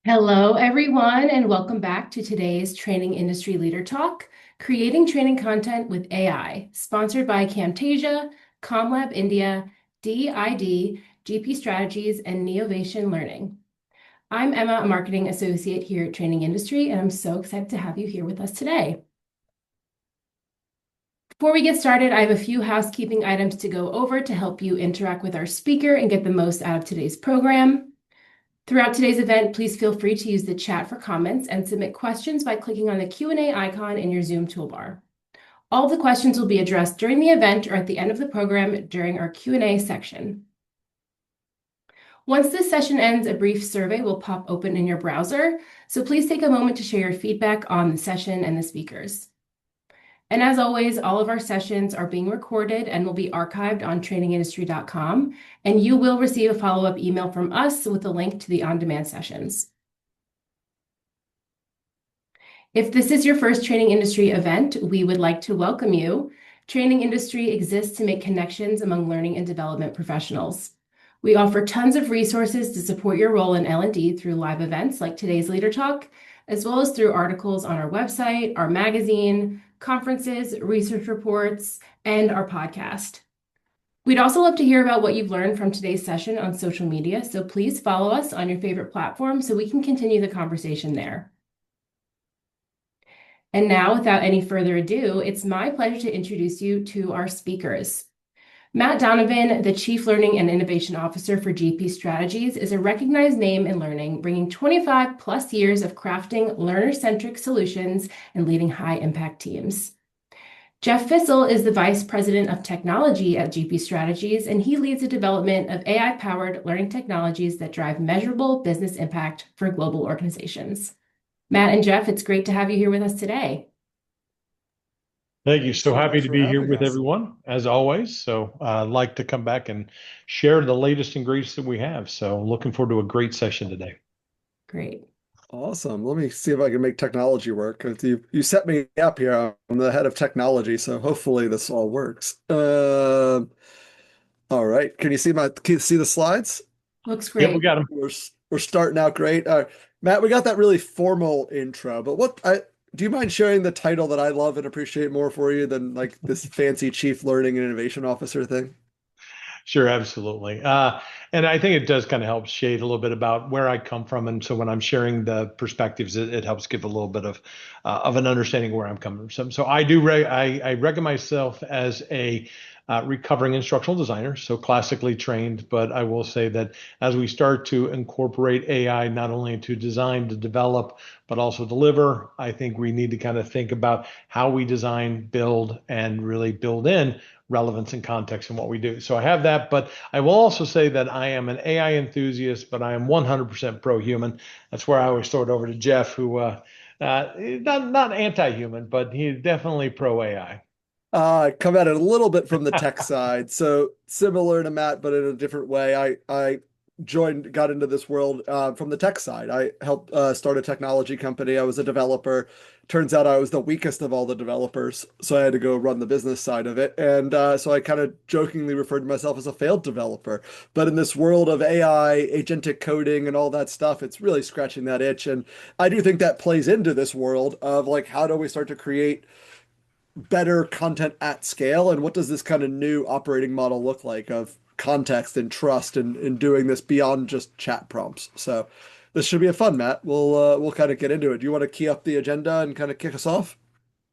Hello, everyone, and welcome back to today's Training Industry Leader Talk, Creating Training Content with AI, sponsored by Camtasia, ComLab India, DID, GP Strategies, and Neovation Learning. I'm Emma, a marketing associate here at Training Industry, and I'm so excited to have you here with us today. Before we get started, I have a few housekeeping items to go over to help you interact with our speaker and get the most out of today's program. Throughout today's event, please feel free to use the chat for comments and submit questions by clicking on the Q&A icon in your Zoom toolbar. All of the questions will be addressed during the event or at the end of the program during our Q&A section. Once this session ends, a brief survey will pop open in your browser, so please take a moment to share your feedback on the session and the speakers. And as always, all of our sessions are being recorded and will be archived on trainingindustry.com, and you will receive a follow-up email from us with a link to the on-demand sessions. If this is your first Training Industry event, we would like to welcome you. Training Industry exists to make connections among learning and development professionals. We offer tons of resources to support your role in L&D through live events like today's Leader Talk, as well as through articles on our website, our magazine, conferences, research reports, and our podcast. We'd also love to hear about what you've learned from today's session on social media, so please follow us on your favorite platform so we can continue the conversation there. And now, without any further ado, it's my pleasure to introduce you to our speakers. Matt Donovan, the Chief Learning and Innovation Officer for GP Strategies, is a recognized name in learning, bringing 25 plus years of crafting learner-centric solutions and leading high-impact teams. Jeff Fissel is the Vice President of Technology at GP Strategies, and he leads the development of AI-powered learning technologies that drive measurable business impact for global organizations. Matt and Jeff, it's great to have you here with us today. Thank you. So happy Much to for be here having with us. everyone, as always. So I'd like to come back and share the latest and greatest that we have. So looking forward to a great session today. Great. Awesome. Let me see if I can make technology work. 'Cause you set me up here. I'm the head of technology, so hopefully this all works. All right. Can you see the slides? Looks Yep, we great. got them. We're starting out great. Matt, we got that really formal intro, but do you mind sharing the title that I love and appreciate more for you than like this fancy Chief Learning and Innovation Officer thing? Sure, absolutely. And I think it does kind of help shade a little bit about where I come from. And so when I'm sharing the perspectives, it helps give a little bit of an understanding where I'm coming from. So I reckon myself as a recovering instructional designer, so classically trained, but I will say that as we start to incorporate AI not only to design, to develop, but also deliver, I think we need to kind of think about how we design, build, and really build in relevance and context in what we do. So I have that, but I will also say that I am an AI enthusiast, but I am 100% pro-human. That's where I always throw it over to Jeff, who not anti-human, but he's definitely pro-AI. Come at it a little bit from the tech side. So similar to Matt, but in a different way. I got into this world from the tech side. I helped start a technology company. I was a developer. Turns out I was the weakest of all the developers, so I had to go run the business side of it. And so I kind of jokingly referred to myself as a failed developer. But in this world of AI, agentic coding, and all that stuff, it's really scratching that itch. And I do think that plays into this world of like, how do we start to create better content at scale, and what does this kind of new operating model look like of context and trust and doing this beyond just chat prompts? So this should be a fun, Matt. We'll kind of get into it. Do you want to key up the agenda and kind of kick us off?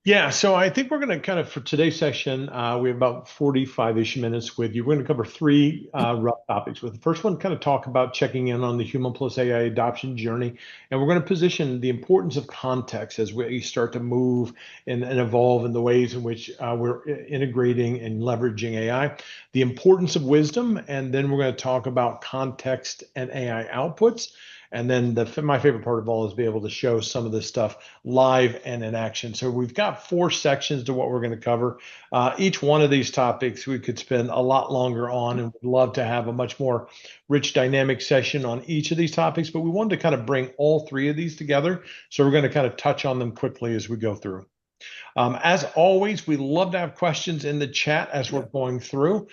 Yeah, so I think we're going to kind of, for today's session, we have about 45-ish minutes with you. We're going to cover three rough topics. With the first one, kind of talk about checking in on the human plus AI adoption journey. And we're going to position the importance of context as we start to move and evolve in the ways in which we're integrating and leveraging AI. The importance of wisdom, and then we're going to talk about context and AI outputs. And then my favorite part of all is be able to show some of this stuff live and in action. So we've got four sections to what we're going to cover. Each one of these topics we could spend a lot longer on, and would love to have a much more rich, dynamic session on each of these topics. But we wanted to kind of bring all three of these together. So we're going to kind of touch on them quickly as we go through. As always, we love to have questions in the chat as we're going through.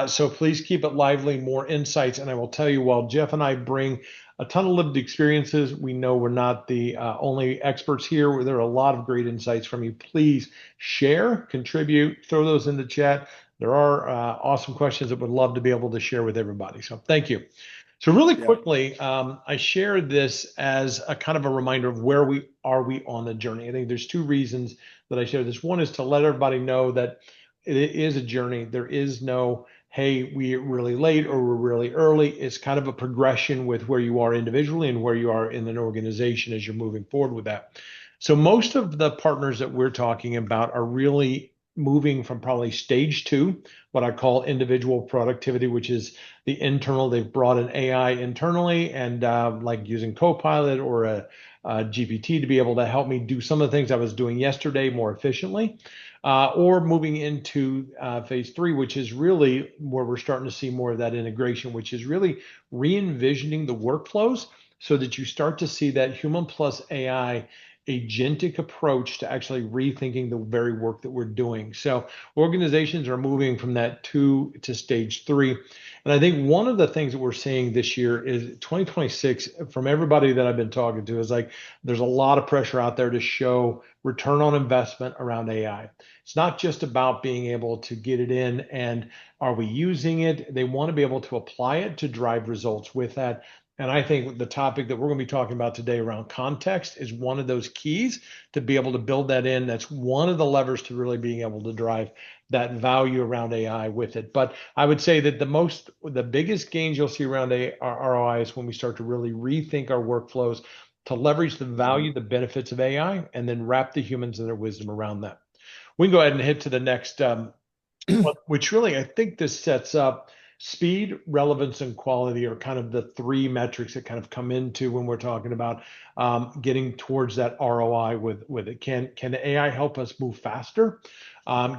So please keep it lively, more insights. And I will tell you, while Jeff and I bring a ton of lived experiences, we know we're not the only experts here. There are a lot of great insights from you. Please share, contribute, throw those in the chat. There are awesome questions that would love to be able to share with everybody. So thank you. So really quickly, I share this as a kind of a reminder of where we are on the journey. I think there's two reasons that I share this. One is to let everybody know that it is a journey. There is no, hey, we're really late or we're really early. It's kind of a progression with where you are individually and where you are in an organization as you're moving forward with that. So most of the partners that we're talking about are really moving from probably stage two, what I call individual productivity, which is the internal. They've brought an AI internally and like using Copilot or a GPT to be able to help me do some of the things I was doing yesterday more efficiently, or moving into phase three, which is really where we're starting to see more of that integration, which is really re-envisioning the workflows so that you start to see that human plus AI agentic approach to actually rethinking the very work that we're doing. So organizations are moving from that two to stage three. And I think one of the things that we're seeing this year is 2026 from everybody that I've been talking to is like there's a lot of pressure out there to show return on investment around AI. It's not just about being able to get it in and are we using it? They want to be able to apply it to drive results with that. And I think the topic that we're going to be talking about today around context is one of those keys to be able to build that in. That's one of the levers to really being able to drive that value around AI with it. But I would say that the biggest gains you'll see around ROI is when we start to really rethink our workflows to leverage the value, the benefits of AI, and then wrap the humans and their wisdom around that. We can go ahead and hit to the next which really I think this sets up speed, relevance, and quality are kind of the three metrics that kind of come into when we're talking about getting towards that ROI with it. Can the AI help us move faster?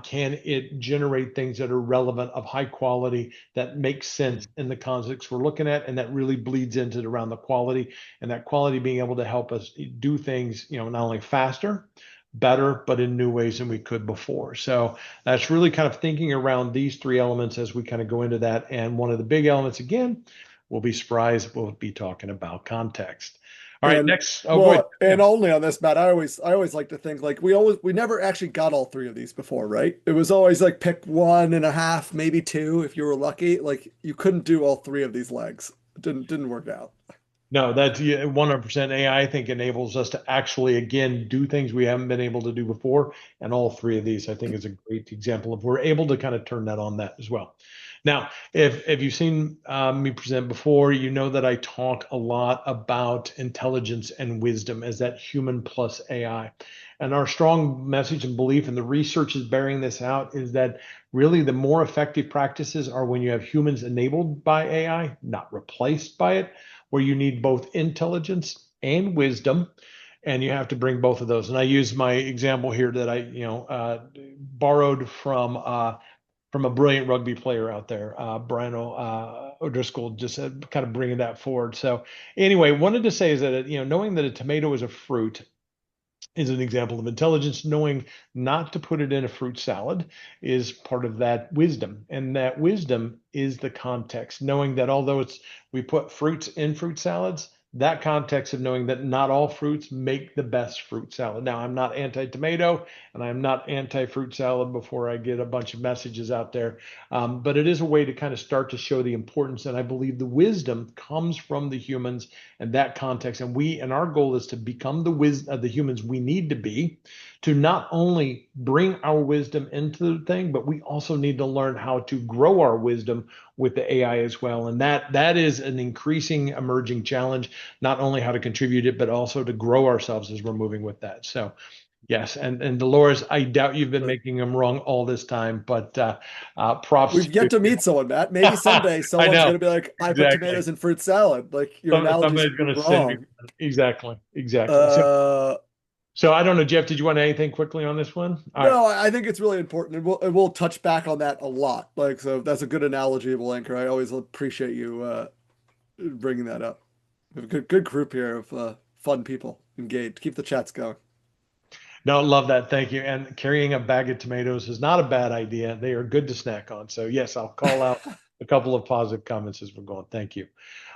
Can it generate things that are relevant, of high quality, that make sense in the context we're looking at, and that really bleeds into around the quality, and that quality being able to help us do things, not only faster, better, but in new ways than we could before. So that's really kind of thinking around these three elements as we kind of go into that. And one of the big elements, again, we'll be surprised, we'll be talking about context. All right, next. Oh, good. And only on this, Matt, I always like to think like we never actually got all three of these before, right? It was always like pick one and a half, maybe two if you were lucky. Like you couldn't do all three of these legs. It didn't work out. No, that's 100% AI, I think, enables us to actually, again, do things we haven't been able to do before. And all three of these, I think, is a great example of we're able to kind of turn that on that as well. Now, if you've seen me present before, you know that I talk a lot about intelligence and wisdom as that human plus AI. And our strong message and belief, and the research is bearing this out, is that really the more effective practices are when you have humans enabled by AI, not replaced by it, where you need both intelligence and wisdom, and you have to bring both of those. And I use my example here that I, borrowed from a brilliant rugby player out there, Brian O'Driscoll, just kind of bringing that forward. So anyway, wanted to say is that knowing that a tomato is a fruit is an example of intelligence. Knowing not to put it in a fruit salad is part of that wisdom. And that wisdom is the context, knowing that although we put fruits in fruit salads, that context of knowing that not all fruits make the best fruit salad. Now, I'm not anti-tomato and I'm not anti-fruit salad before I get a bunch of messages out there. But it is a way to kind of start to show the importance. And I believe the wisdom comes from the humans and that context. And our goal is to become the humans we need to be, to not only bring our wisdom into the thing, but we also need to learn how to grow our wisdom with the AI as well. And that is an increasing emerging challenge, not only how to contribute it, but also to grow ourselves as we're moving with that. So yes, and Dolores, I doubt you've been making them wrong all this time, but props We've to yet you. to meet someone, Matt. Maybe someday someone's know. going to be like, I put Exactly. tomatoes in fruit salad. Like your analogy's Somebody's going to send me. wrong. Exactly. Uh, So I don't know, Jeff, did you want anything quickly on this one? All right. no, I think it's really important, and we'll touch back on that a lot. Like, so that's a good analogy, Blanker. I always appreciate you bringing that up. We have a good group here of fun people engaged. Keep the chats going. No, love that. Thank you. And carrying a bag of tomatoes is not a bad idea. They are good to snack on. So yes, I'll call out a couple of positive comments as we're going. Thank you.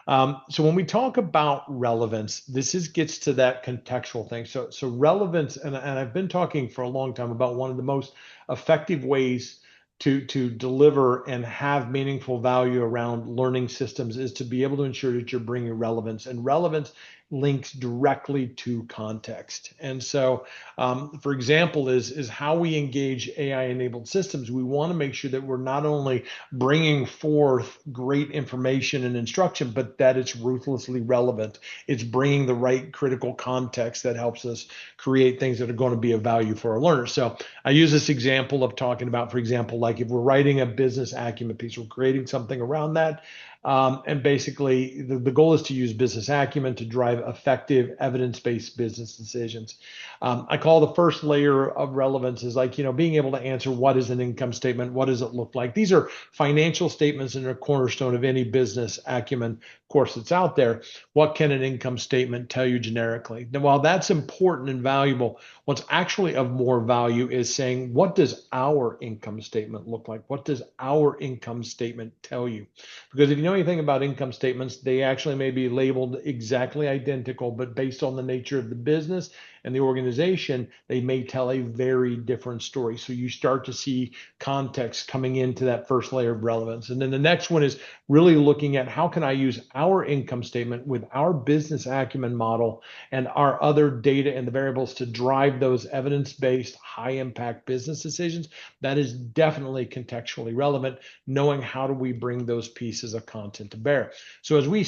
So when we talk about relevance, gets to that contextual thing. So relevance, and I've been talking for a long time about one of the most effective ways to deliver and have meaningful value around learning systems is to be able to ensure that you're bringing relevance, and relevance links directly to context. And so, for example, is how we engage AI-enabled systems. We want to make sure that we're not only bringing forth great information and instruction, but that it's ruthlessly relevant. It's bringing the right critical context that helps us create things that are going to be of value for our learners. So I use this example of talking about, for example, like if we're writing a business acumen piece, we're creating something around that. And basically, the goal is to use business acumen to drive effective evidence-based business decisions. I call the first layer of relevance is like, being able to answer what is an income statement? What does it look like? These are financial statements and a cornerstone of any business acumen course that's out there. What can an income statement tell you generically? Now, while that's important and valuable, what's actually of more value is saying, what does our income statement look like? What does our income statement tell you? Because if you know anything about income statements, they actually may be labeled exactly identical, but based on the nature of the business and the organization, they may tell a very different story. So you start to see context coming into that first layer of relevance. And then the next one is really looking at how can I use our income statement with our business acumen model and our other data and the variables to drive those evidence-based, high-impact business decisions. That is definitely contextually relevant, knowing how do we bring those pieces of content to bear. So as we,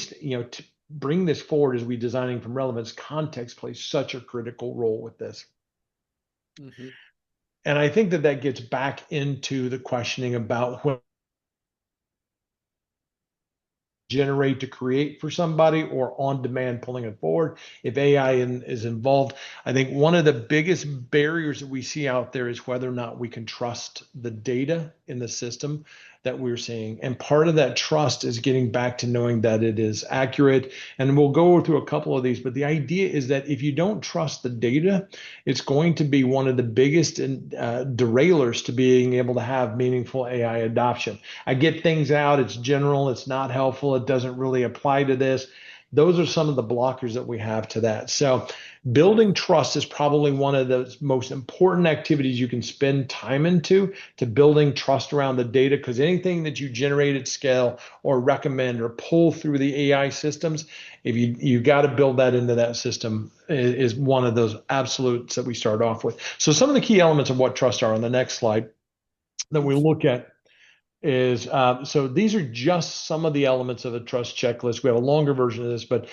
bring this forward as we designing from relevance, context plays such a critical role with this. Mm-hmm. And I think that gets back into the questioning about what generate to create for somebody or on demand pulling it forward if AI is involved. I think one of the biggest barriers that we see out there is whether or not we can trust the data in the system that we're seeing. And part of that trust is getting back to knowing that it is accurate. And we'll go through a couple of these, but the idea is that if you don't trust the data, it's going to be one of the biggest derailers to being able to have meaningful AI adoption. I get things out, it's general, it's not helpful, it doesn't really apply to this. Those are some of the blockers that we have to that. So building trust is probably one of the most important activities you can spend time into, to building trust around the data, because anything that you generate at scale or recommend or pull through the AI systems, if you got to build that into that system, is one of those absolutes that we start off with. So some of the key elements of what trust are on the next slide that we look at is so these are just some of the elements of a trust checklist. We have a longer version of this, but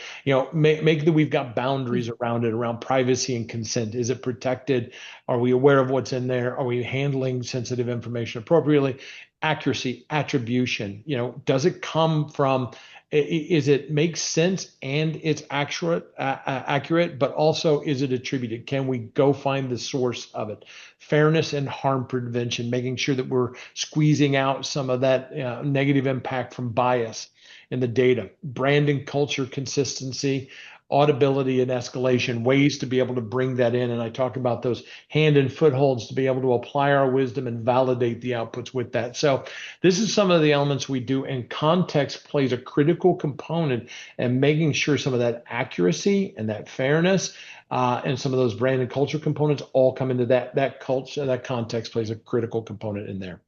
make that we've got boundaries around it, around privacy and consent. Is it protected? Are we aware of what's in there? Are we handling sensitive information appropriately? Accuracy, attribution. Does it come from? Is it makes sense and it's accurate, but also is it attributed? Can we go find the source of it? Fairness and harm prevention, making sure that we're squeezing out some of that negative impact from bias in the data. Brand and culture consistency, audibility and escalation, ways to be able to bring that in. And I talk about those hand and footholds to be able to apply our wisdom and validate the outputs with that. So this is some of the elements we do, and context plays a critical component in making sure some of that accuracy and that fairness and some of those brand and culture components all come into that culture. That context plays a critical component in there.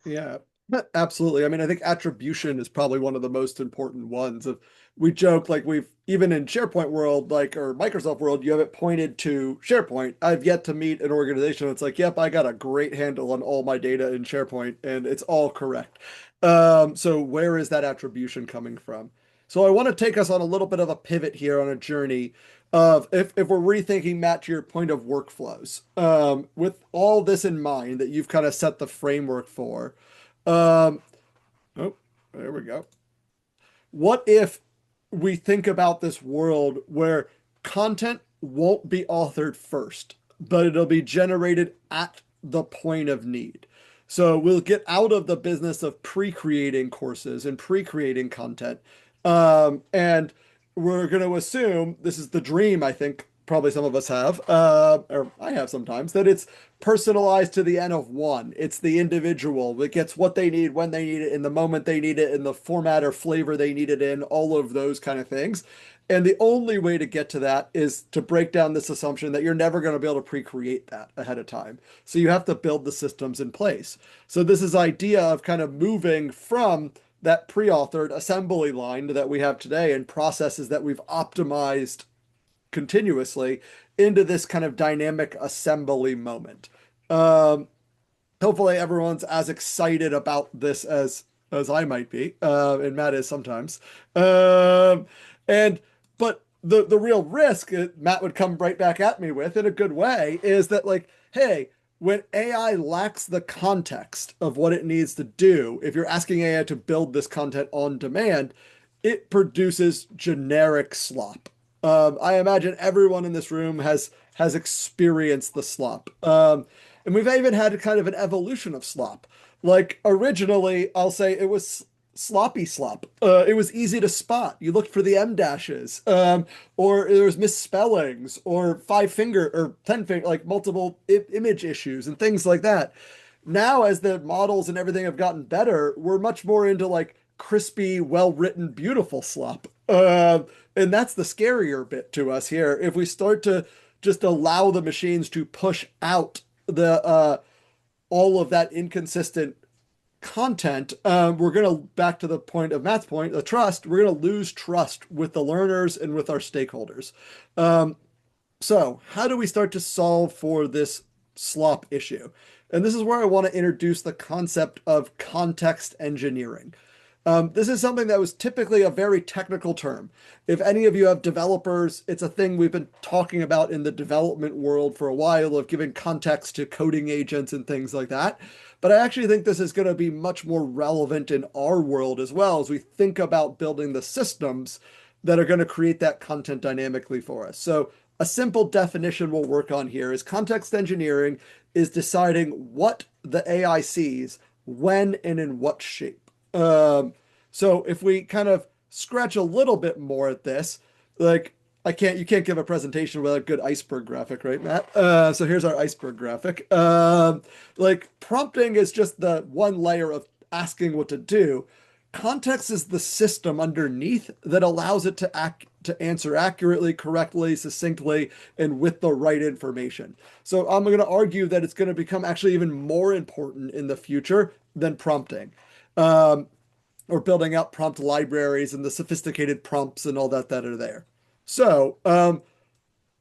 Yeah, absolutely. I mean, I think attribution is probably one of the most important ones. We joke like we've even in SharePoint world, like or Microsoft world, you have it pointed to SharePoint. I've yet to meet an organization that's like, yep, I got a great handle on all my data in SharePoint and it's all correct. So where is that attribution coming from? So I want to take us on a little bit of a pivot here on a journey of if we're rethinking, Matt, to your point of workflows, with all this in mind that you've kind of set the framework for. Um, oh, there we go. What if we think about this world where content won't be authored first, but it'll be generated at the point of need? So we'll get out of the business of pre-creating courses and pre-creating content. And we're going to assume this is the dream, I think, probably some of us have, or I have sometimes, that it's personalized to the N of one. It's the individual that gets what they need, when they need it, in the moment they need it, in the format or flavor they need it in, all of those kind of things. And the only way to get to that is to break down this assumption that you're never going to be able to pre-create that ahead of time. So you have to build the systems in place. So this is idea of kind of moving from that pre-authored assembly line that we have today and processes that we've optimized continuously into this kind of dynamic assembly moment. Um, Hopefully everyone's as excited about this as I might be, and Matt is sometimes. And but the real risk Matt would come right back at me with in a good way is that like, hey, when AI lacks the context of what it needs to do, if you're asking AI to build this content on demand, it produces generic slop. I imagine everyone in this room has experienced the slop. And we've even had kind of an evolution of slop. Like originally, I'll say it was sloppy slop. It was easy to spot. You looked for the M dashes, or there was misspellings, or 5 finger or 10 finger, like multiple image issues and things like that. Now, as the models and everything have gotten better, we're much more into like crispy, well-written, beautiful slop. And that's the scarier bit to us here. If we start to just allow the machines to push out the all of that inconsistent content, we're going to, back to the point of Matt's point, the trust, we're going to lose trust with the learners and with our stakeholders. So how do we start to solve for this slop issue? And this is where I want to introduce the concept of context engineering. This is something that was typically a very technical term. If any of you have developers, it's a thing we've been talking about in the development world for a while, of giving context to coding agents and things like that. But I actually think this is going to be much more relevant in our world as well, as we think about building the systems that are going to create that content dynamically for us. So a simple definition we'll work on here is context engineering is deciding what the AI sees, when, and in what shape. So if we kind of scratch a little bit more at this, like you can't give a presentation without a good iceberg graphic, right, Matt? So here's our iceberg graphic. Like prompting is just the one layer of asking what to do. Context is the system underneath that allows it to answer accurately, correctly, succinctly, and with the right information. So I'm going to argue that it's going to become actually even more important in the future than prompting. Or building out prompt libraries and the sophisticated prompts and all that are there. So,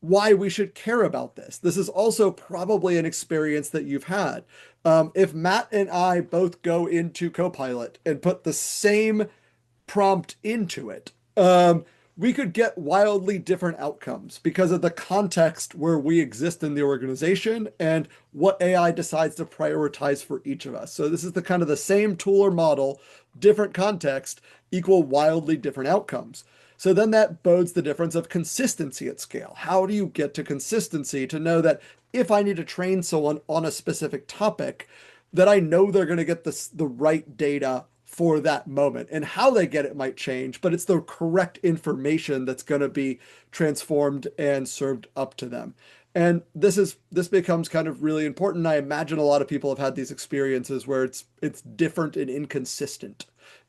why we should care about this. This is also probably an experience that you've had. If Matt and I both go into Copilot and put the same prompt into it, we could get wildly different outcomes because of the context where we exist in the organization and what AI decides to prioritize for each of us. So this is the kind of the same tool or model, different context, equal wildly different outcomes. So then that bodes the difference of consistency at scale. How do you get to consistency to know that if I need to train someone on a specific topic, that I know they're going to get the right data for that moment, and how they get it might change, but it's the correct information that's going to be transformed and served up to them. And this becomes kind of really important. I imagine a lot of people have had these experiences where it's different and inconsistent.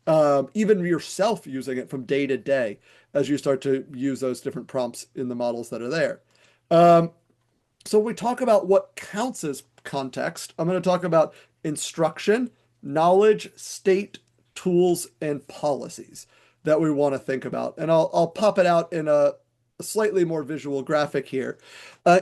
Even yourself using it from day to day as you start to use those different prompts in the models that are there. So when we talk about what counts as context, I'm going to talk about instruction, knowledge, state, tools, and policies that we want to think about. And I'll pop it out in a slightly more visual graphic here.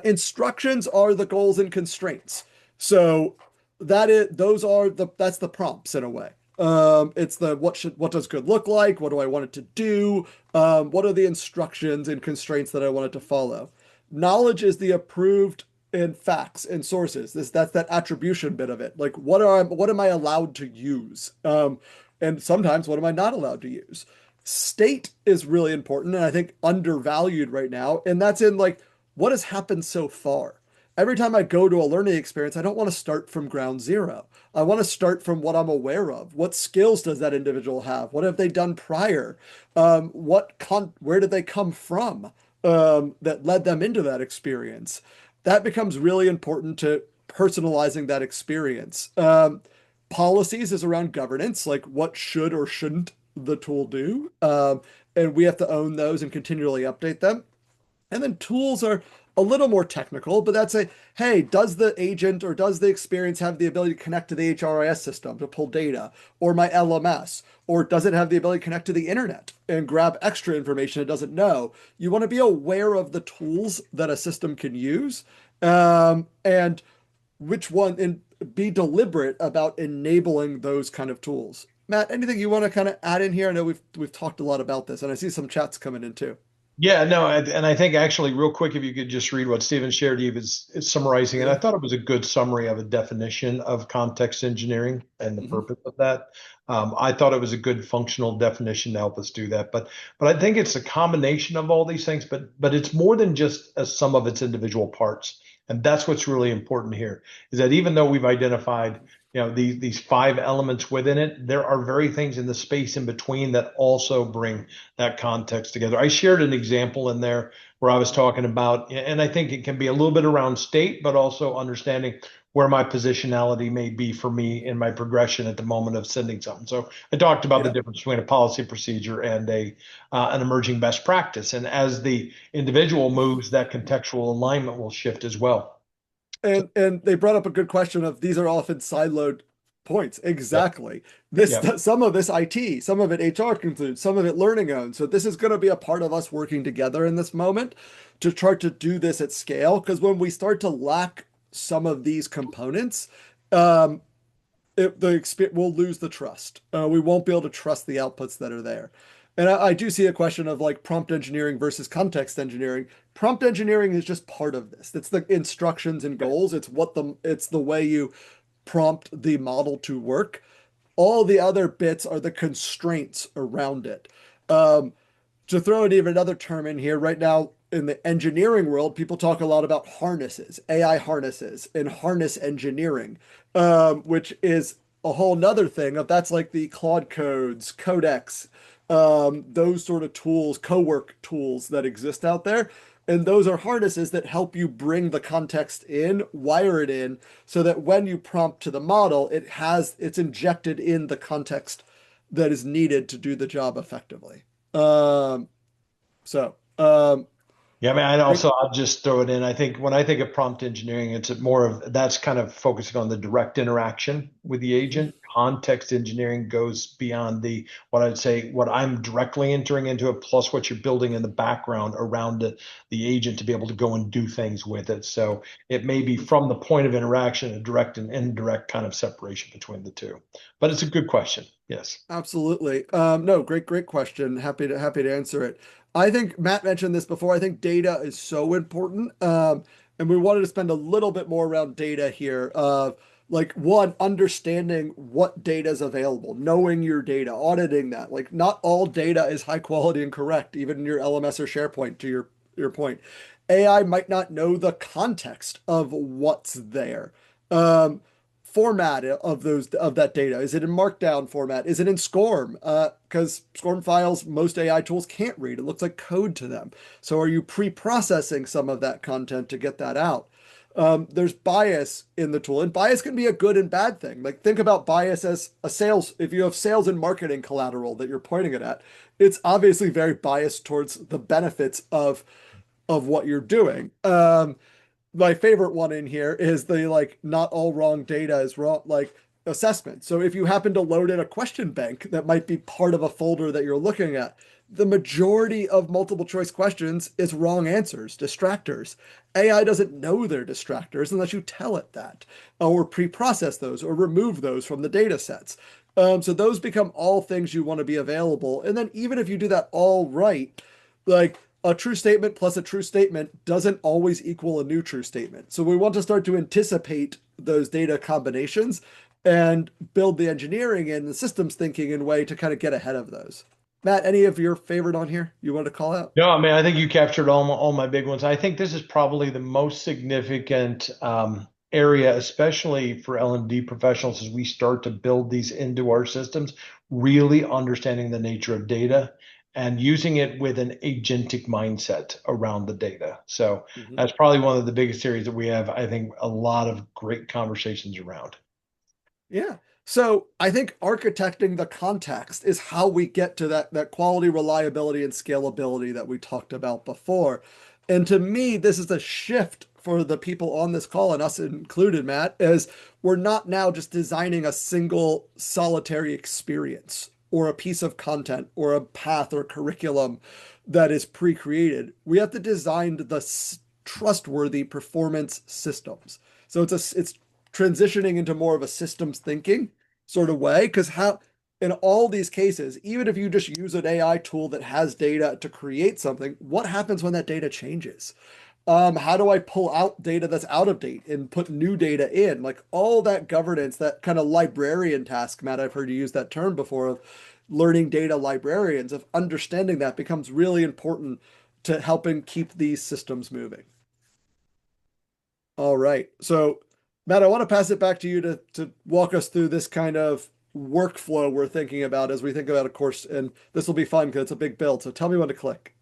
Instructions are the goals and constraints. So that's the prompts in a way. It's the what does good look like? What do I want it to do? What are the instructions and constraints that I want it to follow? Knowledge is the approved and facts and sources. That's that attribution bit of it. Like what am I allowed to use? And sometimes what am I not allowed to use? State is really important and I think undervalued right now. And that's in like what has happened so far. Every time I go to a learning experience, I don't want to start from ground zero. I want to start from what I'm aware of. What skills does that individual have? What have they done prior? Where did they come from? that led them into that experience. That becomes really important to personalizing that experience. Policies is around governance, like what should or shouldn't the tool do. And we have to own those and continually update them. And then tools are a little more technical, but that's hey, does the agent or does the experience have the ability to connect to the HRIS system to pull data or my LMS? Or does it have the ability to connect to the internet and grab extra information it doesn't know? You want to be aware of the tools that a system can use, and which one, and be deliberate about enabling those kind of tools. Matt, anything you want to kind of add in here? I know we've talked a lot about this, and I see some chats coming in too. Yeah, no, and I think actually, real quick, if you could just read what Stephen shared, he was summarizing, and I Yeah. thought it was a good summary of a definition of context engineering and the Mhm. purpose of that. I thought it was a good functional definition to help us do that. But I think it's a combination of all these things, but it's more than just a sum of its individual parts. And that's what's really important here, is that even though we've identified, these five elements within it, there are very things in the space in between that also bring that context together. I shared an example in there where I was talking about, and I think it can be a little bit around state, but also understanding where my positionality may be for me in my progression at the moment of sending something. So I talked about the Yeah. difference between a policy procedure and an emerging best practice. And as the individual moves, that contextual alignment will shift as well. So, And they brought up a good question of these are often siloed points. yep, Exactly. This yep. some of this IT, some of it HR concludes, some of it learning owned. So this is going to be a part of us working together in this moment to try to do this at scale. Because when we start to lack some of these components, um, we'll lose the trust. We won't be able to trust the outputs that are there. And I do see a question of like prompt engineering versus context engineering. Prompt engineering is just part of this. It's the instructions and goals. It's the way you prompt the model to work. All the other bits are the constraints around it. Um, to throw in even another term in here, right now in the engineering world, people talk a lot about harnesses, AI harnesses, and harness engineering, which is a whole nother thing of that's like the Claude codes, Codex, those sort of tools, co-work tools that exist out there. And those are harnesses that help you bring the context in, wire it in, so that when you prompt to the model, it's injected in the context that is needed to do the job effectively. Um, so, Yeah, I mean, I great. also I'll just throw it in. I think when I think of prompt engineering, it's more of that's kind of focusing on the direct interaction with the Mhm. agent. Context engineering goes beyond what I'd say what I'm directly entering into it, plus what you're building in the background around the agent to be able to go and do things with it. So it may be from the point of interaction, a direct and indirect kind of separation between the two. But it's a good question. Yes. Absolutely. No, great question. Happy to answer it. I think Matt mentioned this before. I think data is so important. And we wanted to spend a little bit more around data here. Like one, understanding what data is available, knowing your data, auditing that. Like not all data is high quality and correct, even in your LMS or SharePoint, to your point. AI might not know the context of what's there. Um, Format of that data? Is it in Markdown format? Is it in SCORM? Because SCORM files most AI tools can't read. It looks like code to them. So are you pre-processing some of that content to get that out? There's bias in the tool, and bias can be a good and bad thing. Like think about bias as a sales. If you have sales and marketing collateral that you're pointing it at, it's obviously very biased towards the benefits of what you're doing. My favorite one in here is the like not all wrong data is wrong like assessment. So if you happen to load in a question bank that might be part of a folder that you're looking at, the majority of multiple choice questions is wrong answers, distractors. AI doesn't know they're distractors unless you tell it that, or pre-process those or remove those from the data sets. So those become all things you want to be available. And then even if you do that all right, like a true statement plus a true statement doesn't always equal a new true statement. So we want to start to anticipate those data combinations and build the engineering and the systems thinking in a way to kind of get ahead of those. Matt, any of your favorite on here you want to call out? No, I mean, I think you captured all my big ones. I think this is probably the most significant area, especially for L&D professionals, as we start to build these into our systems, really understanding the nature of data and using it with an agentic mindset around the data. So Mhm. that's probably one of the biggest areas that we have, I think, a lot of great conversations around. Yeah. So I think architecting the context is how we get to that quality, reliability, and scalability that we talked about before. And to me, this is a shift for the people on this call, and us included, Matt, is we're not now just designing a single solitary experience or a piece of content or a path or curriculum that is pre-created. We have to design the trustworthy performance systems. So it's transitioning into more of a systems thinking sort of way. Because how, in all these cases, even if you just use an AI tool that has data to create something, what happens when that data changes? How do I pull out data that's out of date and put new data in? Like all that governance, that kind of librarian task, Matt, I've heard you use that term before, of learning data librarians, of understanding that becomes really important to helping keep these systems moving. All right. So, Matt, I want to pass it back to you to walk us through this kind of workflow we're thinking about as we think about a course. And this will be fun because it's a big build. So tell me when to click.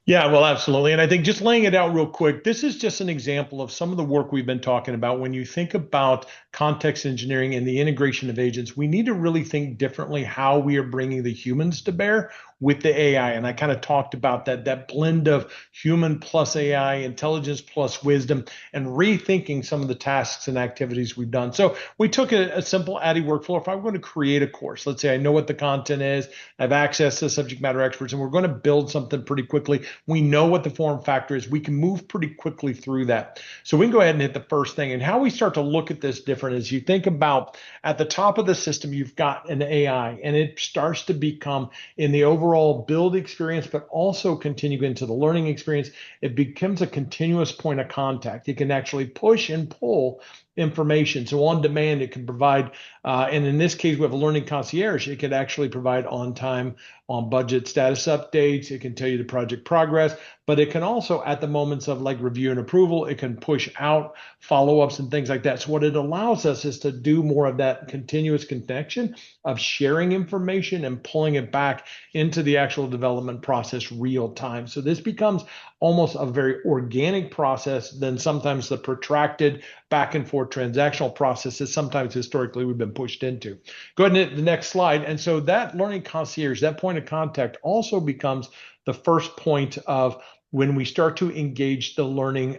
Yeah, well, absolutely. And I think just laying it out real quick, this is just an example of some of the work we've been talking about. When you think about context engineering and the integration of agents, we need to really think differently how we are bringing the humans to bear with the AI. And I kind of talked about that blend of human plus AI, intelligence plus wisdom, and rethinking some of the tasks and activities we've done. So we took a simple ADDIE workflow. If I'm going to create a course, let's say I know what the content is, I have access to subject matter experts, and we're going to build something pretty quickly. We know what the form factor is. We can move pretty quickly through that. So we can go ahead and hit the first thing. And how we start to look at this different is you think about at the top of the system, you've got an AI, and it starts to become in the overall build experience, but also continue into the learning experience. It becomes a continuous point of contact. It can actually push and pull information. So on demand, it can provide, and in this case, we have a learning concierge. It could actually provide on time, on budget status updates. It can tell you the project progress, but it can also, at the moments of like review and approval, it can push out follow-ups and things like that. So what it allows us is to do more of that continuous connection of sharing information and pulling it back into the actual development process real time. So this becomes almost a very organic process than sometimes the protracted back and forth transactional processes sometimes historically we've been pushed into. Go ahead and hit the next slide. And so that learning concierge, that point of contact also becomes the first point of when we start to engage the learning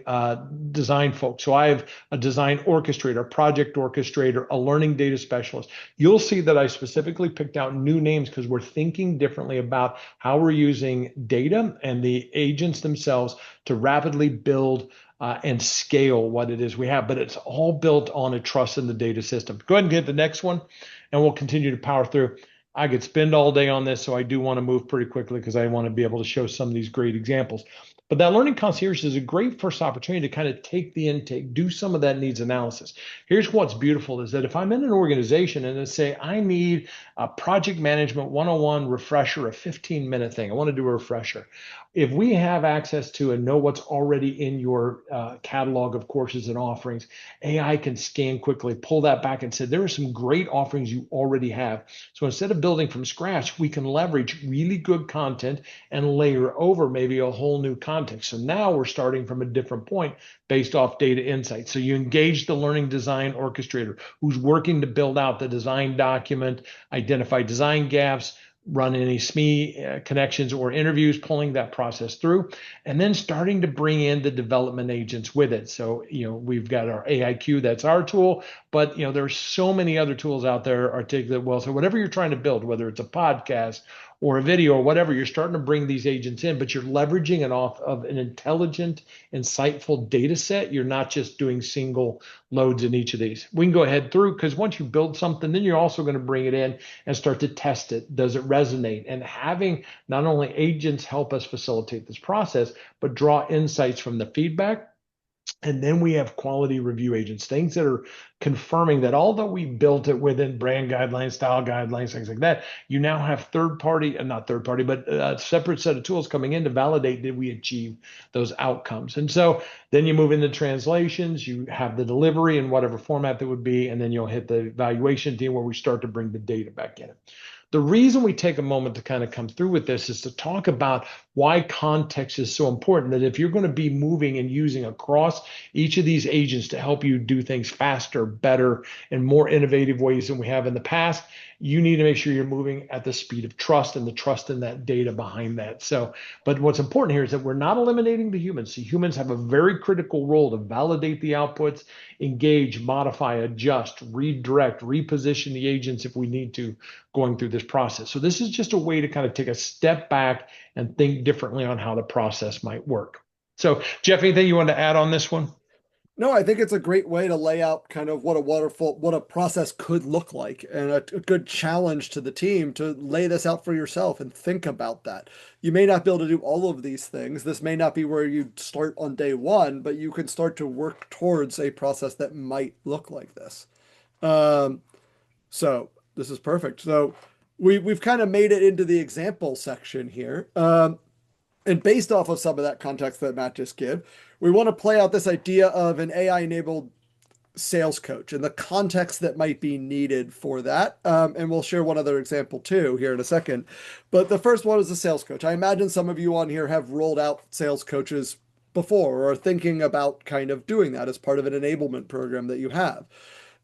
design folks. So I have a design orchestrator, a project orchestrator, a learning data specialist. You'll see that I specifically picked out new names because we're thinking differently about how we're using data and the agents themselves to rapidly build and scale what it is we have. But it's all built on a trust in the data system. Go ahead and get the next one, and we'll continue to power through. I could spend all day on this, so I do want to move pretty quickly because I want to be able to show some of these great examples. But that learning concierge is a great first opportunity to kind of take the intake, do some of that needs analysis. Here's what's beautiful is that if I'm in an organization and they say, I need a project management 101 refresher, a 15-minute thing, I want to do a refresher. If we have access to and know what's already in your catalog of courses and offerings, AI can scan quickly, pull that back and say, there are some great offerings you already have. So instead of building from scratch, we can leverage really good content and layer over maybe a whole new context. So now we're starting from a different point based off data insights. So you engage the learning design orchestrator who's working to build out the design document, identify design gaps, run any SME connections or interviews, pulling that process through, and then starting to bring in the development agents with it. So, we've got our AIQ, that's our tool, but, there's so many other tools out there articulate well. So whatever you're trying to build, whether it's a podcast or a video or whatever, you're starting to bring these agents in, but you're leveraging it off of an intelligent, insightful data set. You're not just doing single loads in each of these. We can go ahead through because once you build something, then you're also going to bring it in and start to test it. Does it resonate? And having not only agents help us facilitate this process, but draw insights from the feedback. And then we have quality review agents, things that are confirming that although we built it within brand guidelines, style guidelines, things like that, you now have third party, not third party, but a separate set of tools coming in to validate did we achieve those outcomes. And so then you move into translations, you have the delivery in whatever format that would be, and then you'll hit the evaluation team where we start to bring the data back in. The reason we take a moment to kind of come through with this is to talk about why context is so important. That if you're going to be moving and using across each of these agents to help you do things faster, better, and more innovative ways than we have in the past, you need to make sure you're moving at the speed of trust and the trust in that data behind that. So, but what's important here is that we're not eliminating the humans. See, humans have a very critical role to validate the outputs, engage, modify, adjust, redirect, reposition the agents if we need to going through this process. So this is just a way to kind of take a step back and think differently on how the process might work. So, Jeff, anything you want to add on this one? No, I think it's a great way to lay out kind of what a process could look like, and a good challenge to the team to lay this out for yourself and think about that. You may not be able to do all of these things. This may not be where you start on day one, but you can start to work towards a process that might look like this. Um, so this is perfect. So we've kind of made it into the example section here. And based off of some of that context that Matt just gave, we want to play out this idea of an AI-enabled sales coach and the context that might be needed for that. And we'll share one other example too here in a second. But the first one is a sales coach. I imagine some of you on here have rolled out sales coaches before or are thinking about kind of doing that as part of an enablement program that you have.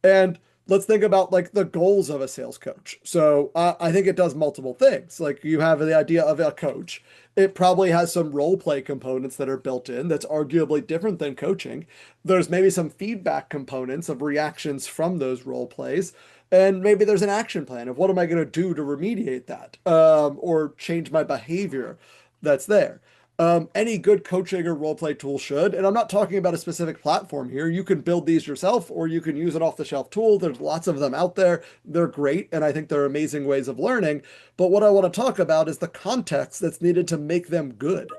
And let's think about like the goals of a sales coach. So I think it does multiple things. Like you have the idea of a coach. It probably has some role play components that are built in that's arguably different than coaching. There's maybe some feedback components of reactions from those role plays. And maybe there's an action plan of what am I going to do to remediate that or change my behavior that's there. Any good coaching or role play tool should, and I'm not talking about a specific platform here. You can build these yourself or you can use an off-the-shelf tool. There's lots of them out there. They're great, and I think they're amazing ways of learning. But what I want to talk about is the context that's needed to make them good,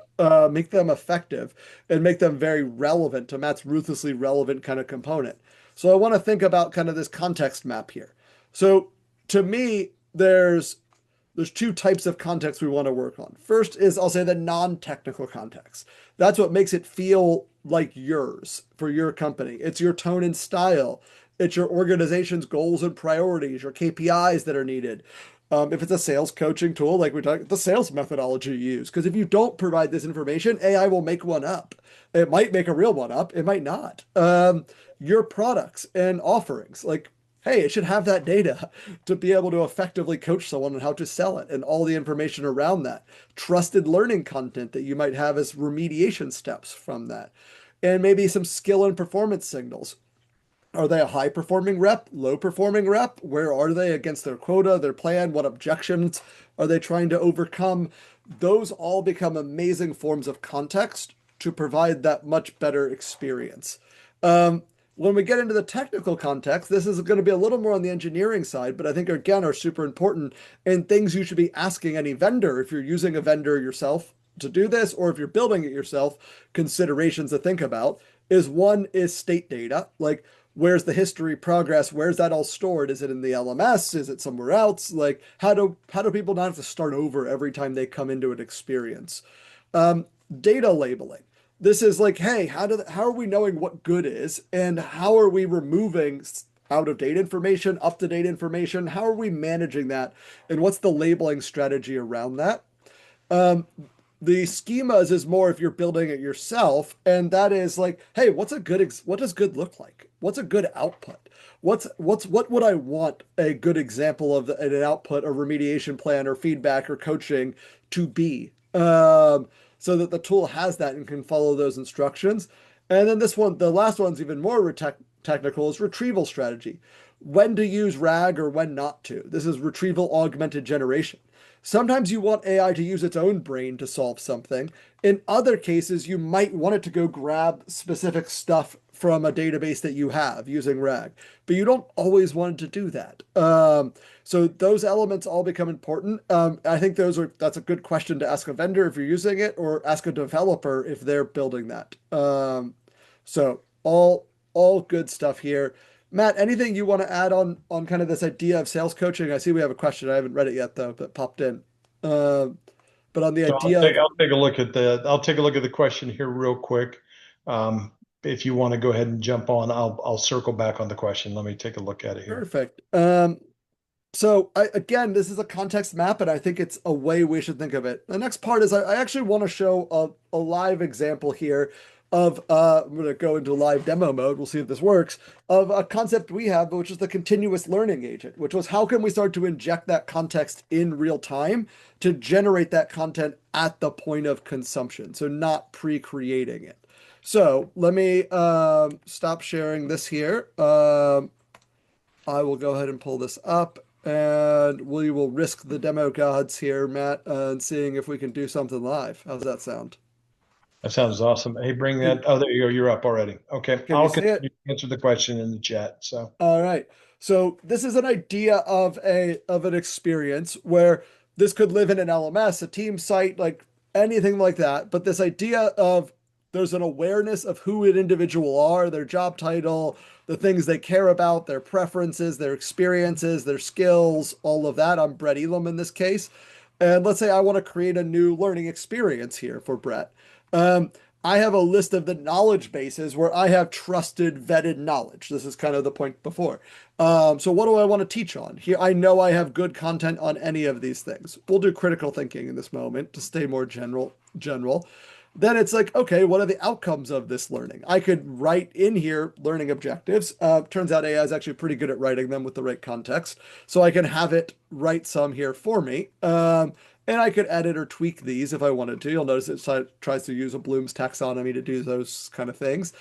make them effective, and make them very relevant to Matt's ruthlessly relevant kind of component. So I want to think about kind of this context map here. So to me, there's two types of context we want to work on. First is, I'll say, the non-technical context. That's what makes it feel like yours for your company. It's your tone and style. It's your organization's goals and priorities, your KPIs that are needed. If it's a sales coaching tool, like we talked, the sales methodology you use. Because if you don't provide this information, AI will make one up. It might make a real one up. It might not. Your products and offerings, like hey, it should have that data to be able to effectively coach someone on how to sell it and all the information around that. Trusted learning content that you might have as remediation steps from that. And maybe some skill and performance signals. Are they a high performing rep, low performing rep? Where are they against their quota, their plan? What objections are they trying to overcome? Those all become amazing forms of context to provide that much better experience. When we get into the technical context, this is going to be a little more on the engineering side, but I think again are super important and things you should be asking any vendor if you're using a vendor yourself to do this, or if you're building it yourself, considerations to think about is one is state data, like where's the history, progress, where's that all stored? Is it in the LMS? Is it somewhere else? Like how do people not have to start over every time they come into an experience? Data labeling. This is like, hey, how are we knowing what good is, and how are we removing out of date information, up to date information? How are we managing that, and what's the labeling strategy around that? The schemas is more if you're building it yourself, and that is like, hey, what does good look like? What's a good output? What would I want a good example of an output, or remediation plan, or feedback, or coaching to be? So that the tool has that and can follow those instructions. And then this one, the last one's even more technical, is retrieval strategy. When to use RAG or when not to. This is retrieval augmented generation. Sometimes you want AI to use its own brain to solve something. In other cases, you might want it to go grab specific stuff from a database that you have using RAG, but you don't always want it to do that. So those elements all become important. I think that's a good question to ask a vendor if you're using it, or ask a developer if they're building that. So all good stuff here. Matt, anything you want to add on kind of this idea of sales coaching? I see we have a question. I haven't read it yet though, but popped in. But on the So idea I'll take a look at the question here real quick. If you want to go ahead and jump on, I'll circle back on the question. Let me take a look at it here. perfect. So again, this is a context map, and I think it's a way we should think of it. The next part is I actually want to show a live example here of I'm going to go into live demo mode. We'll see if this works, of a concept we have, which is the continuous learning agent, which was how can we start to inject that context in real time to generate that content at the point of consumption, so not pre-creating it. So let me stop sharing this here. I will go ahead and pull this up, and we will risk the demo gods here, Matt, and seeing if we can do something live. How's that sound? That sounds awesome. Hey, bring Can, that. Oh, there you go. You're up already. Okay. can you I'll see continue it? to answer the question in the chat. So All right. So this is an idea of an experience where this could live in an LMS, a team site, like anything like that. But this idea of there's an awareness of who an individual are, their job title, the things they care about, their preferences, their experiences, their skills, all of that. I'm Brett Elam in this case. And let's say I want to create a new learning experience here for Brett. Um, I have a list of the knowledge bases where I have trusted, vetted knowledge. This is kind of the point before. So what do I want to teach on? Here, I know I have good content on any of these things. We'll do critical thinking in this moment to stay more general. Then it's like, okay, what are the outcomes of this learning? I could write in here learning objectives. Turns out AI is actually pretty good at writing them with the right context. So I can have it write some here for me. And I could edit or tweak these if I wanted to. You'll notice it tries to use a Bloom's taxonomy to do those kind of things.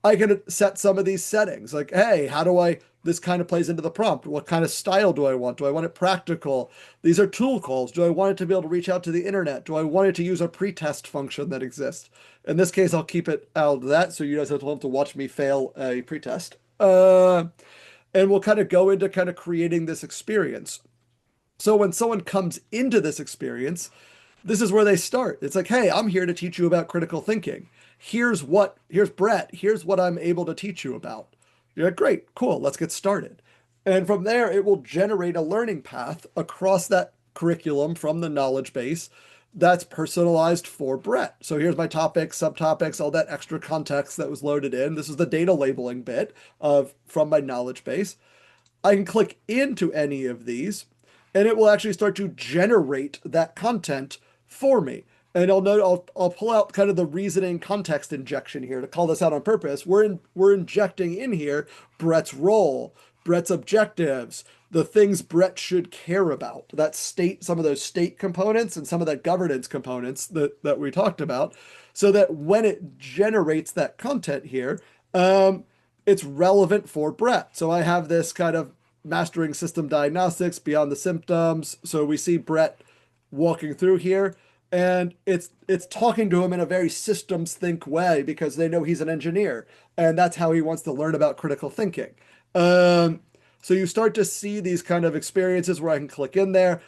I can set some of these settings like, hey, how do I, this kind of plays into the prompt. What kind of style do I want? Do I want it practical? These are tool calls. Do I want it to be able to reach out to the internet? Do I want it to use a pretest function that exists? In this case, I'll keep it out of that so you guys don't have to watch me fail a pretest. And we'll kind of go into kind of creating this experience. So when someone comes into this experience, this is where they start. It's like, hey, I'm here to teach you about critical thinking. Here's Brett. Here's what I'm able to teach you about. You're like, great, cool, let's get started. And from there, it will generate a learning path across that curriculum from the knowledge base that's personalized for Brett. So here's my topics, subtopics, all that extra context that was loaded in. This is the data labeling bit of from my knowledge base. I can click into any of these and it will actually start to generate that content for me. And I'll pull out kind of the reasoning context injection here to call this out on purpose. We're injecting in here Brett's role, Brett's objectives, the things Brett should care about. That state, some of those state components and some of that governance components that we talked about, so that when it generates that content here, it's relevant for Brett. So I have this kind of mastering system diagnostics beyond the symptoms. So we see Brett walking through here and it's talking to him in a very systems think way because they know he's an engineer and that's how he wants to learn about critical thinking. So you start to see these kind of experiences where I can click in there.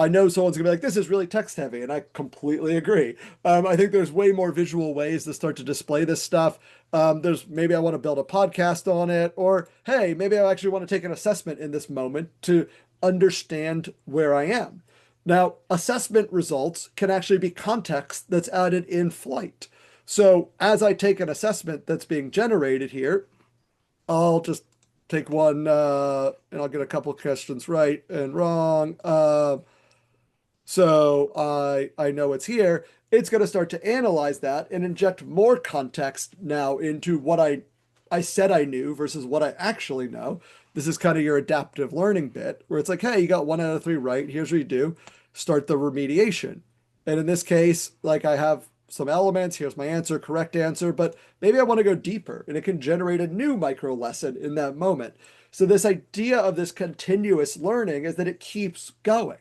I know someone's gonna be like, this is really text heavy, and I completely agree. I think there's way more visual ways to start to display this stuff. There's maybe I want to build a podcast on it, or hey, maybe I actually want to take an assessment in this moment to understand where I am. Now, assessment results can actually be context that's added in flight. So as I take an assessment that's being generated here, I'll just take one and I'll get a couple questions right and wrong. So I know it's here. It's going to start to analyze that and inject more context now into what I said I knew versus what I actually know. This is kind of your adaptive learning bit where it's like, hey, you got 1 out of 3 right. Here's what you do. Start the remediation. And in this case, like I have some elements. Here's my answer, correct answer, but maybe I want to go deeper and it can generate a new micro lesson in that moment. So this idea of this continuous learning is that it keeps going.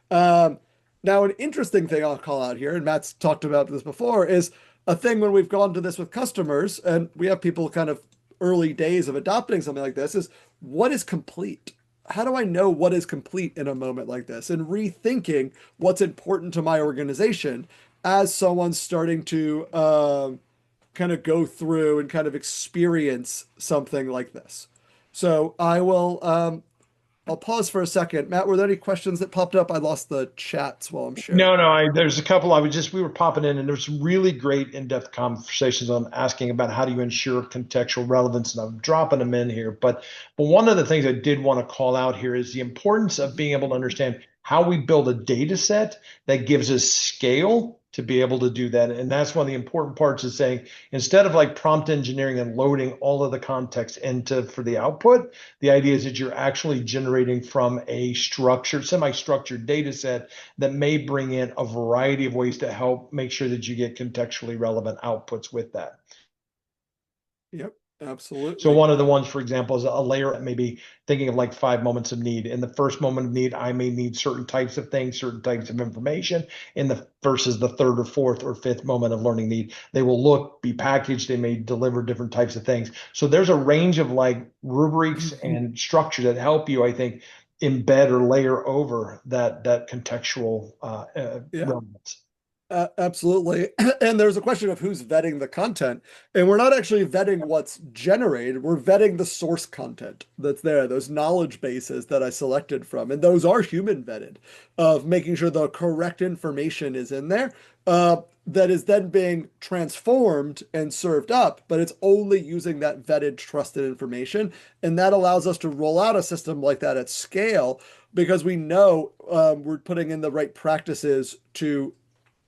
Um, Now, an interesting thing I'll call out here, and Matt's talked about this before, is a thing when we've gone to this with customers, and we have people kind of early days of adopting something like this, is what is complete? How do I know what is complete in a moment like this? And rethinking what's important to my organization as someone's starting to kind of go through and kind of experience something like this. So I will I'll pause for a second. Matt, were there any questions that popped up? I lost the chats while I'm sharing. No, there's a couple. We were popping in, and there's some really great in-depth conversations on asking about how do you ensure contextual relevance, and I'm dropping them in here. But one of the things I did want to call out here is the importance of being able to understand how we build a data set that gives us scale to be able to do that. And that's one of the important parts is saying, instead of like prompt engineering and loading all of the context into for the output, the idea is that you're actually generating from a structured, semi-structured data set that may bring in a variety of ways to help make sure that you get contextually relevant outputs with that. Yep, absolutely. So one of the ones, for example, is a layer that may be thinking of like 5 moments of need. In the first moment of need, I may need certain types of things, certain types of information. In the versus the third or fourth or fifth moment of learning need, they will be packaged. They may deliver different types of things. So there's a range of like rubrics and structure that help you, I think, embed or layer over that contextual relevance. Absolutely. And there's a question of who's vetting the content. And we're not actually vetting what's generated. We're vetting the source content that's there, those knowledge bases that I selected from. And those are human vetted, of making sure the correct information is in there, that is then being transformed and served up, but it's only using that vetted, trusted information. And that allows us to roll out a system like that at scale because we know we're putting in the right practices to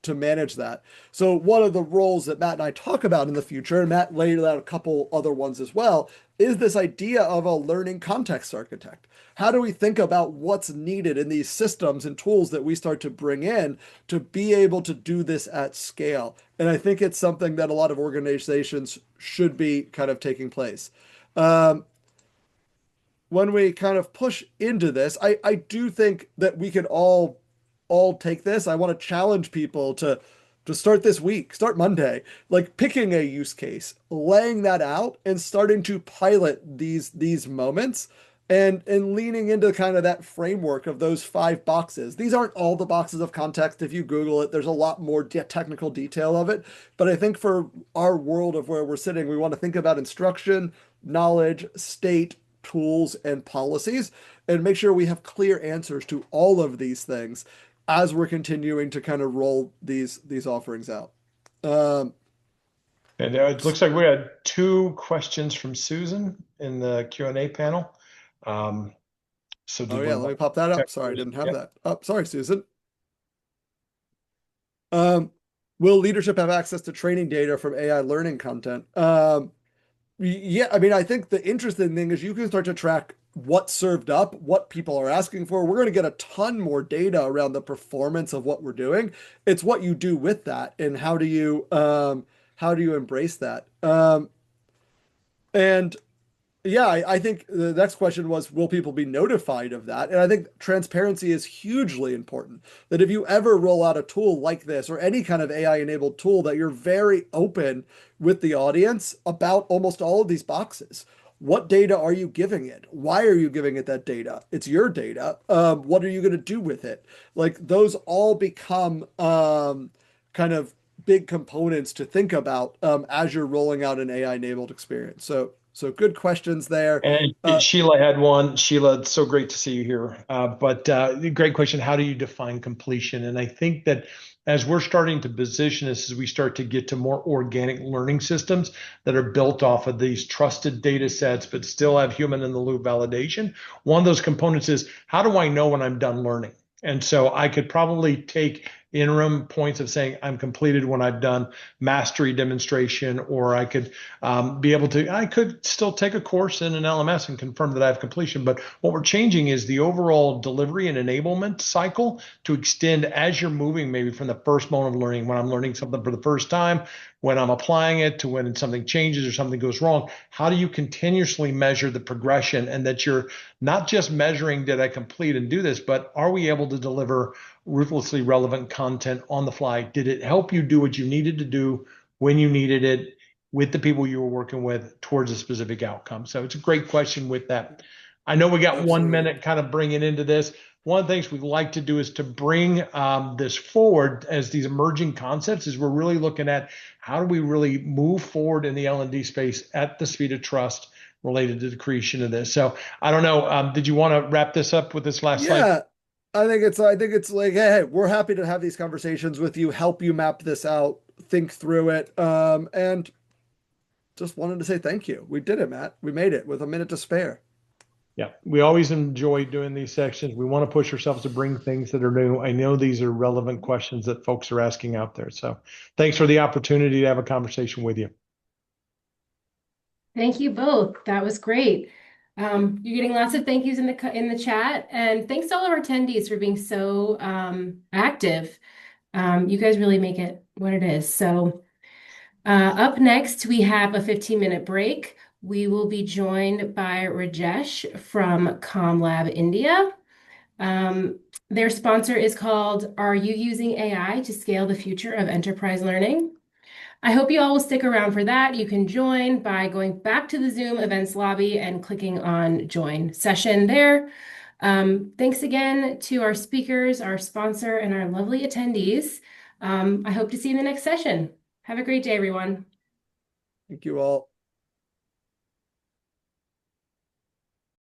manage that. So one of the roles that Matt and I talk about in the future, and Matt laid out a couple other ones as well, is this idea of a learning context architect. How do we think about what's needed in these systems and tools that we start to bring in to be able to do this at scale? And I think it's something that a lot of organizations should be kind of taking place. When we kind of push into this, I do think that we can all take this. I want to challenge people to start this week, start Monday, like picking a use case, laying that out and starting to pilot these moments and leaning into kind of that framework of those 5 boxes. These aren't all the boxes of context. If you Google it, there's a lot more technical detail of it. But I think for our world of where we're sitting, we want to think about instruction, knowledge, state, tools, and policies, and make sure we have clear answers to all of these things as we're continuing to kind of roll these offerings out. And it looks like we had 2 questions from Susan in the Q&A panel. So let me pop that up. Sorry, I didn't have that up. Sorry, Susan. Will leadership have access to training data from AI learning content? Yeah, I mean, I think the interesting thing is you can start to track what's served up, what people are asking for. We're going to get a ton more data around the performance of what we're doing. It's what you do with that and how do you embrace that? And yeah, I think the next question was, will people be notified of that? And I think transparency is hugely important. That if you ever roll out a tool like this or any kind of AI-enabled tool, that you're very open with the audience about almost all of these boxes. What data are you giving it? Why are you giving it that data? It's your data. What are you going to do with it? Like those all become kind of big components to think about as you're rolling out an AI-enabled experience. So good questions there. And Sheila had one. Sheila, it's so great to see you here. But great question. How do you define completion? And I think that as we're starting to position this, as we start to get to more organic learning systems that are built off of these trusted data sets, but still have human in the loop validation, one of those components is, how do I know when I'm done learning? And so I could probably take interim points of saying I'm completed when I've done mastery demonstration, or I could I could still take a course in an LMS and confirm that I have completion. But what we're changing is the overall delivery and enablement cycle to extend as you're moving maybe from the first moment of learning, when I'm learning something for the first time, when I'm applying it, to when something changes or something goes wrong. How do you continuously measure the progression, and that you're not just measuring, did I complete and do this, but are we able to deliver ruthlessly relevant content on the fly? Did it help you do what you needed to do when you needed it with the people you were working with towards a specific outcome? So it's a great question with that. I know we got Absolutely. 1 minute kind of bringing into this. One of the things we'd like to do is to bring this forward as these emerging concepts, is we're really looking at how do we really move forward in the L&D space at the speed of trust related to the creation of this. So I don't know. Did you want to wrap this up with this last slide? Yeah, I think it's like, hey, we're happy to have these conversations with you, help you map this out, think through it, and just wanted to say thank you. We did it, Matt. We made it with a minute to spare. Yeah, we always enjoy doing these sections. We want to push ourselves to bring things that are new. I know these are relevant questions that folks are asking out there. So thanks for the opportunity to have a conversation with you. Thank you both. That was great. You're getting lots of thank yous in the chat, and thanks to all of our attendees for being so active. You guys really make it what it is. So up next, we have a 15-minute break. We will be joined by Rajesh from ComLab India. Their sponsor is called Are You Using AI to Scale the Future of Enterprise Learning? I hope you all will stick around for that. You can join by going back to the Zoom events lobby and clicking on join session there. Thanks again to our speakers, our sponsor, and our lovely attendees. I hope to see you in the next session. Have a great day, everyone. Thank you all.